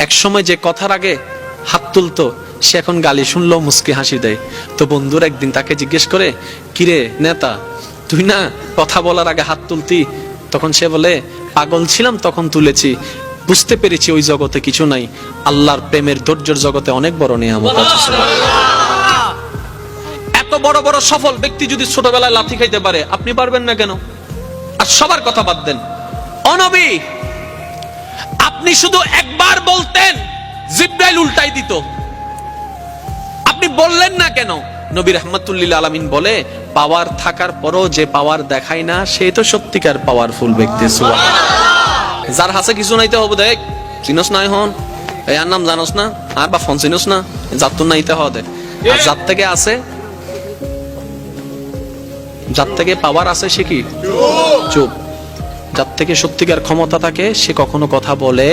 এক সময় যে কথার আগে হাত তুলতো সে এখন গালি শুনলো মুস্কি হাসি দেয়। তো বন্ধুর একদিন তাকে জিজ্ঞেস করে, কিরে নেতা, তুই না কথা বলার আগে হাত তুলতি? তখন সে বলে, পাগল ছিলাম তখন তুলেছি, বুঝতে পেরেছি ওই জগতে কিছু নাই, আল্লাহর প্রেমের ধৈর্যের জগতে অনেক বড় নিয়ামত আছে। এত বড় বড় সফল ব্যক্তি যদি ছোটবেলায় লাথি খাইতে পারে, আপনি পারবেন না কেন? আর সবার কথা বাদ দেন, ও নবী, আপনি শুধু একবার বলতেন জিবরাইল উল্টাই দিত, আপনি বললেন না কেন? নবী রাহমাতুল লিল আলামিন বলে, পাওয়ার থাকার পরও যে পাওয়ার দেখায় না সে তো সত্যিকার পাওয়ারফুল ব্যক্তি। সুবহানাল্লাহ। যার হাসে কিছু নাইতে হবে, দেখ চিনস না এখন এই আর নাম জানোস না, আর বা ফোন চিনস না, যার তো নাইতে হবে। আর যার থেকে আছে, যার থেকে পাওয়ার আছে সে কি চুপ। যার থেকে সত্যিকার ক্ষমতা থাকে সে কখনো কথা বলে।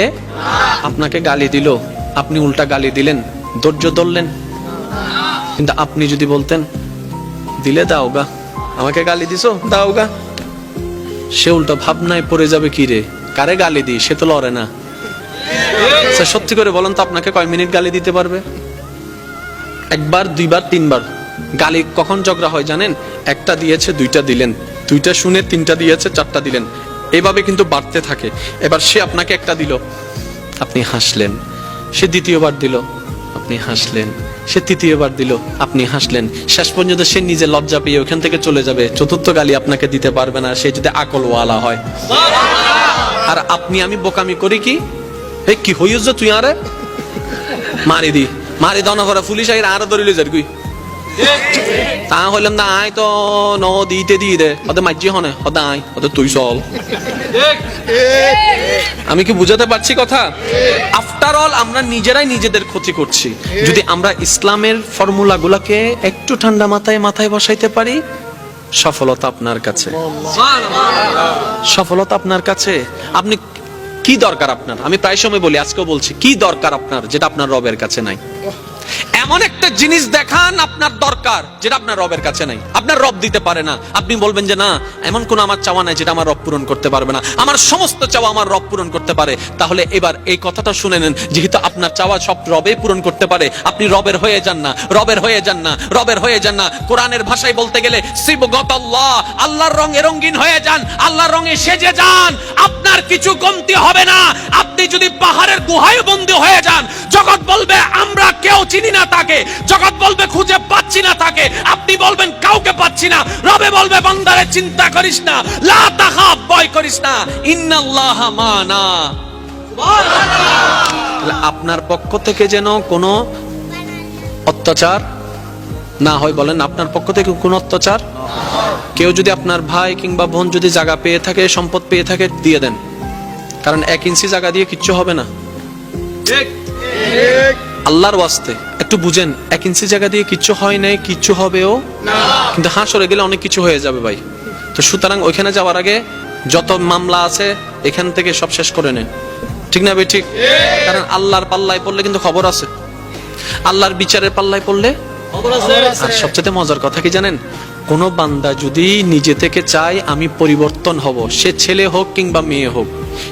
আপনাকে গালি দিল, আপনি উল্টা গালি দিলেন, ধৈর্য ধরলেন। কিন্তু আপনি যদি বলতেন, দিলে দাও গা, আমাকে গালি দিছো দাও গা, সে উল্টা ভাবনায় পড়ে যাবে, কি রে কারে গালি দিই, সে তো লড়ে না। সত্যি করে বলেন তো, আপনাকে কয় মিনিট গালি দিতে পারবে? একবার, দুইবার, তিনবার। গালি কখন ঝগড়া হয় জানেন? একটা দিয়েছে দুইটা দিলেন, দুইটা শুনে তিনটা দিয়েছে চারটা দিলেন, এইভাবে কিন্তু বাড়তে থাকে। এবার সে আপনাকে একটা দিল, আপনি হাসলেন, সে দ্বিতীয়বার দিল, আপনি হাসলেন, সে তৃতীয়বার দিল, আপনি হাসলেন, শেষ পর্যন্ত সে নিজে লজ্জা পেয়ে ওখান থেকে চলে যাবে। চতুর্থ গালি আপনাকে দিতে পারবে না, সে যদি আকলওয়ালা হয়। আর আপনি আমি বোকামি করি কি, এই কি হইস তুই আরে মারি দি, মারি দনা করে পুলিশ আইরা আরো ধরিল যার কুই তা হইলাম না, আয় তো ন দিতে দিয়ে দে, ওদের মাঝি হনে ওদের আয়, ওদের তুই চল। আমি কি বুঝাতে পারছি কথা? আফটার অল আমরা নিজেরাই নিজেদের ক্ষতি করছি। যদি আমরা ইসলামের ফর্মুলা গুলাকে একটু ঠান্ডা মাথায় মাথায় বসাইতে পারি, সফলতা আপনার কাছে, সফলতা আপনার কাছে। আপনি কি দরকার আপনার? আমি প্রায় সময় বলি, আজকেও বলছি, কি দরকার আপনার যেটা আপনার রবের কাছে নাই? এমন একটা জিনিস দেখান আপনার দরকার যেটা আপনার রবের কাছে নাই, আপনার রব দিতে পারে না। আপনি বলবেন যে না, এমন কোন আমার চাওয়া নাই যেটা আমার রব পূরণ করতে পারবে না, আমার সমস্ত চাওয়া আমার রব পূরণ করতে পারে। তাহলে এবার এই কথাটা শুনে নেন, যেহেতু আপনার চাওয়া সব রবে পূরণ করতে পারে, আপনি রবের হয়ে যান না, রবের হয়ে যান না, রবের হয়ে যান না। কোরআনের ভাষায় বলতে গেলে সিবগাতাল্লাহ, আল্লাহর রঙে রঙিন হয়ে যান, আল্লাহর রঙে সেজে যান, আপনার কিছু কমতি হবে না। আপনি যদি পাহাড়ের গুহায় বন্দী হয়ে যান, জগৎ বলবে আমরা কেউ চিনি না তাকে, জগৎ বলবে খুঁজে পাচ্ছি না তাকে, আপনি বলবেন কাউকে পাচ্ছি না, রবে বলবে বান্দারে চিন্তা করিস না, লা তাখাফ, ভয় করিস না, ইন্নাল্লাহা মানা। সুবহানাল্লাহ। আপনার পক্ষ থেকে যেন কোনো অত্যাচার না হয়। বলেন, আপনার পক্ষ থেকে কোনো অত্যাচার? কেউ যদি আপনার ভাই কিংবা বোন যদি জায়গা পেয়ে থাকে, সম্পদ পেয়ে থাকে, দিয়ে দেন, কারণ 1 ইঞ্চি জায়গা দিয়ে কিচ্ছু হবে না। আল্লাহর ওয়াস্তে একটু বুঝেন, 1 ইঞ্চি জায়গা দিয়ে কিচ্ছু হয় নাই, কিচ্ছু হবেও না, কিন্তু হাসরে গেলে অনেক কিছু হয়ে যাবে ভাই। তো সুতরাং ওইখানে যাওয়ার আগে যত মামলা আছে এখান থেকে সব শেষ করে নেন, ঠিক না ভাই? ঠিক। কারণ আল্লাহর পাল্লায় পড়লে কিন্তু খবর আছে, আল্লাহর বিচারের পাল্লায় পড়লে খবর আছে। আর সবচেয়ে মজার কথা কি জানেন? কোন বান্দা যদি নিজে থেকে চায় আমি পরিবর্তন হব, সে ছেলে হোক কিংবা মেয়ে হোক,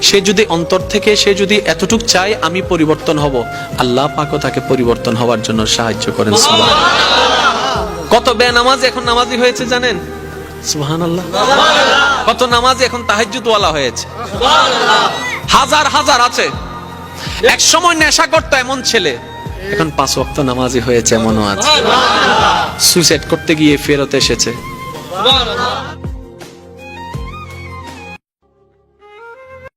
সে যদি অন্তর থেকে সে যদি এতটুক চায় আমি পরিবর্তন হব, আল্লাহ পাকও তাকে পরিবর্তন হওয়ার জন্য সাহায্য করেন। সুবহানাল্লাহ। কত বেনামাজ এখন নামাজি হয়েছে জানেন? সুবহানাল্লাহ। কত নামাজি এখন তাহাজ্জুদওয়ালা হয়েছে? সুবহানাল্লাহ। হাজার হাজার আছে। এক সময় নেশা করতো এমন ছেলে, এখন 5 ওয়াক্ত নামাজি হয়েছে এমনও আছে। সুইসাইড করতে গিয়ে ফেরত এসেছে। সুবহানাল্লাহ।